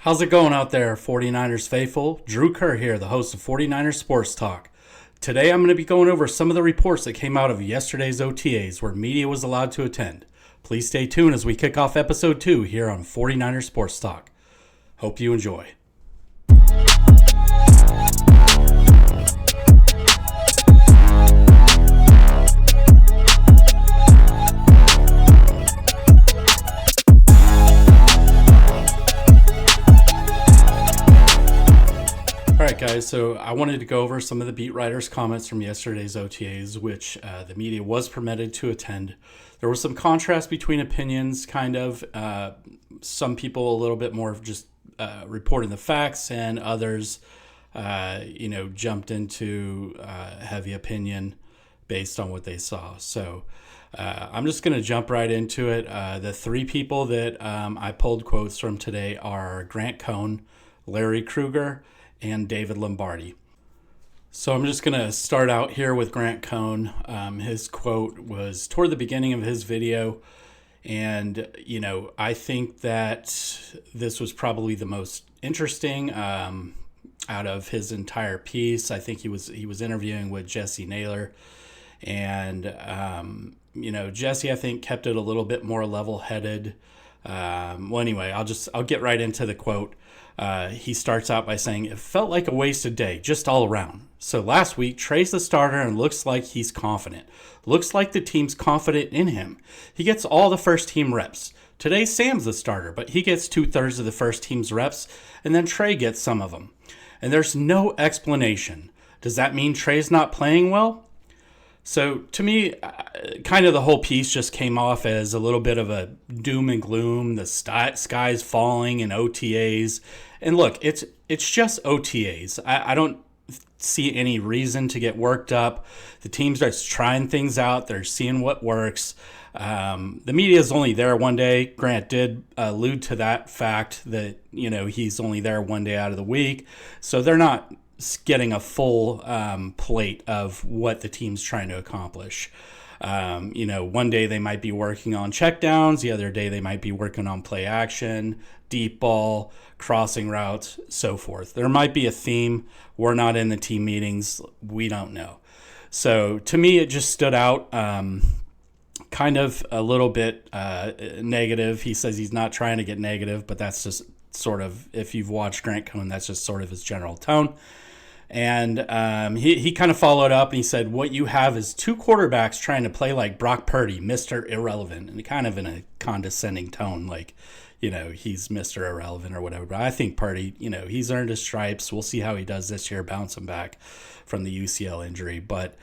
How's it going out there, 49ers faithful? Drew Kerr here, the host of 49ers Sports Talk. Today I'm going to be going over some of the reports that came out of yesterday's OTAs where media was allowed to attend. Please stay tuned as we kick off episode 2 here on 49ers Sports Talk. Hope you enjoy. Alright guys, so I wanted to go over some of the beat writers' comments from yesterday's OTAs, which the media was permitted to attend. There was some contrast between opinions, kind of. Some people a little bit more of just reporting the facts, and others, jumped into heavy opinion based on what they saw. So I'm just going to jump right into it. The three people that I pulled quotes from today are Grant Cohn, Larry Krueger, and David Lombardi. So I'm just going to start out here with Grant Cohn. His quote was toward the beginning of his video. And, I think that this was probably the most interesting out of his entire piece. I think he was interviewing with Jesse Naylor. And, Jesse, I think, kept it a little bit more level-headed. Anyway, I'll get right into the quote. He starts out by saying, "It felt like a wasted day, just all around. So last week, Trey's the starter and looks like he's confident. Looks like the team's confident in him. He gets all the first team reps. Today, Sam's the starter, but he gets 2/3 of the first team's reps, and then Trey gets some of them. And there's no explanation. Does that mean Trey's not playing well?" So to me, kind of the whole piece just came off as a little bit of a doom and gloom. The sky's falling in OTAs. And look, it's just OTAs. I don't see any reason to get worked up. The team's just trying things out. They're seeing what works. The media is only there one day. Grant did allude to that fact that, he's only there one day out of the week. So they're not getting a full plate of what the team's trying to accomplish. One day they might be working on checkdowns. The other day they might be working on play action, deep ball, crossing routes, so forth. There might be a theme. We're not in the team meetings. We don't know. So to me, it just stood out kind of a little bit negative. He says he's not trying to get negative, but that's just sort of, if you've watched Grant Cohn, that's just sort of his general tone. And he kind of followed up and he said, "What you have is two quarterbacks trying to play like Brock Purdy, Mr. Irrelevant," and kind of in a condescending tone, like, he's Mr. Irrelevant or whatever. But I think Purdy, he's earned his stripes. We'll see how he does this year, bouncing back from the UCL injury. But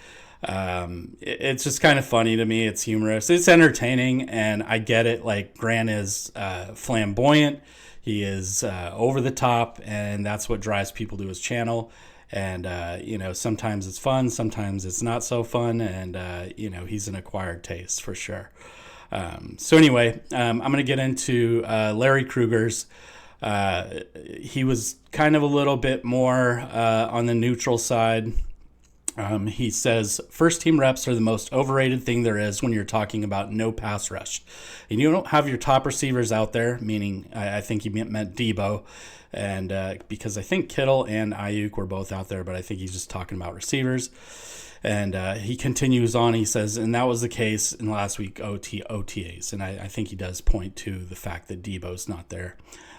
it's just kind of funny to me. It's humorous. It's entertaining, and I get it. Like, Grant is flamboyant. He is over the top, and that's what drives people to his channel. And, sometimes it's fun, sometimes it's not so fun, and, he's an acquired taste for sure. So anyway, I'm going to get into Larry Krueger's. He was kind of a little bit more on the neutral side. He says, "First team reps are the most overrated thing there is when you're talking about no pass rush. And you don't have your top receivers out there," meaning I think he meant Debo. And because I think Kittle and Ayuk were both out there, but I think he's just talking about receivers. And he continues on. He says, "And that was the case in last week OTAs. And I think he does point to the fact that Debo's not there.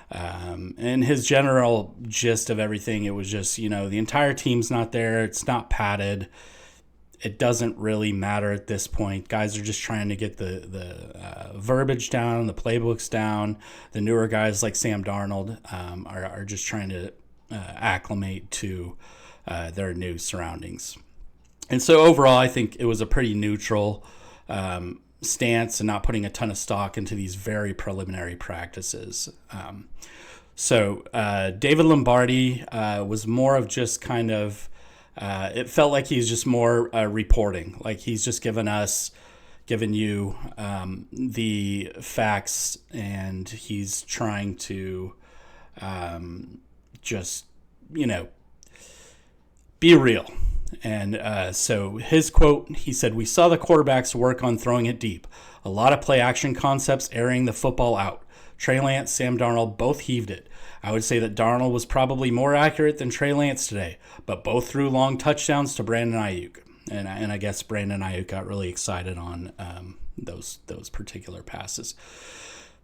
And his general gist of everything, it was just, the entire team's not there. It's not padded. It doesn't really matter at this point. Guys are just trying to get the verbiage down, the playbooks down. The newer guys like Sam Darnold are just trying to acclimate to their new surroundings." And so overall, I think it was a pretty neutral stance and not putting a ton of stock into these very preliminary practices. So David Lombardi was more of just kind of, it felt like he's just more reporting. Like he's just giving you the facts, and he's trying to just, be real. And so his quote, he said, "We saw the quarterbacks work on throwing it deep. A lot of play action concepts airing the football out. Trey Lance, Sam Darnold both heaved it. I would say that Darnold was probably more accurate than Trey Lance today, but both threw long touchdowns to Brandon Ayuk. And I guess Brandon Ayuk got really excited on those particular passes.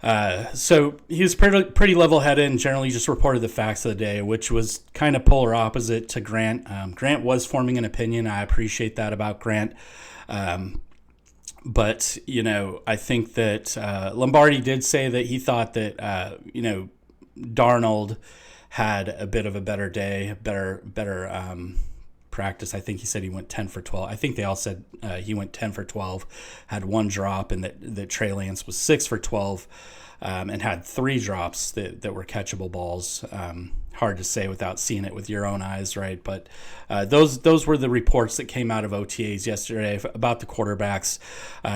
So he was pretty level-headed and generally just reported the facts of the day, which was kind of polar opposite to Grant. Grant was forming an opinion. I appreciate that about Grant. But, I think that Lombardi did say that he thought that, Darnold had a bit of a better day, better practice. I think he said he went 10 for 12. I think they all said he went 10 for 12, had one drop, and that Trey Lance was 6 for 12 and had 3 drops that were catchable balls. Hard to say without seeing it with your own eyes, right? But those were the reports that came out of OTAs yesterday about the quarterbacks.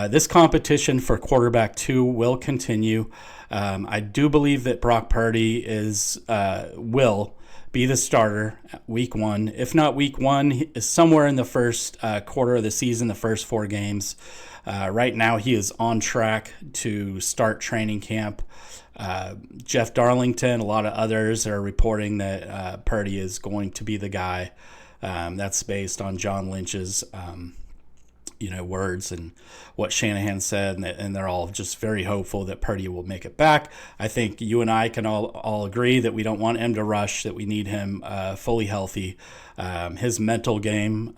This competition for quarterback 2 will continue. I do believe that Brock Purdy will be the starter week 1. If not week 1, somewhere in the first quarter of the season, the first 4 games. Right now, he is on track to start training camp. Jeff Darlington, a lot of others are reporting that Purdy is going to be the guy. That's based on John Lynch's words and what Shanahan said, and they're all just very hopeful that Purdy will make it back. I think you and I can all agree that we don't want him to rush, that we need him fully healthy. His mental game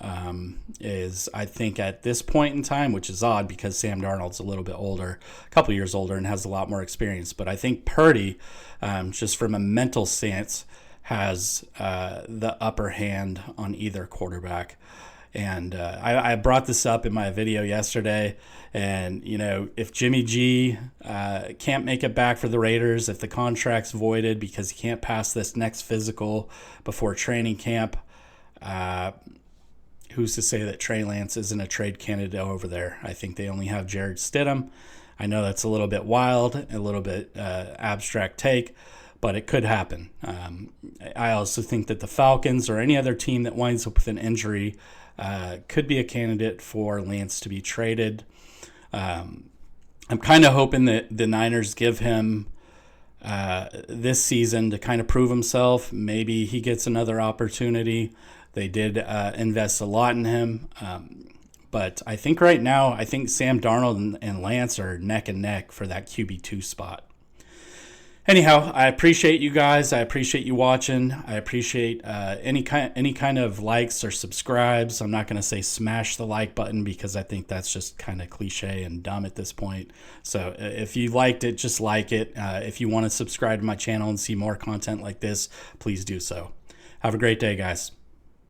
is, I think, at this point in time, which is odd because Sam Darnold's a little bit older, a couple years older, and has a lot more experience. But I think Purdy, just from a mental stance, has the upper hand on either quarterback. And I brought this up in my video yesterday. And, if Jimmy G can't make it back for the Raiders, if the contract's voided because he can't pass this next physical before training camp, who's to say that Trey Lance isn't a trade candidate over there? I think they only have Jared Stidham. I know that's a little bit wild, a little bit abstract take, but it could happen. I also think that the Falcons or any other team that winds up with an injury could be a candidate for Lance to be traded. I'm kind of hoping that the Niners give him this season to kind of prove himself. Maybe he gets another opportunity. They did invest a lot in him. But I think right now, Sam Darnold and Lance are neck and neck for that QB2 spot. Anyhow, I appreciate you guys. I appreciate you watching. I appreciate any kind of likes or subscribes. I'm not going to say smash the like button because I think that's just kind of cliche and dumb at this point. So if you liked it, just like it. If you want to subscribe to my channel and see more content like this, please do so. Have a great day, guys.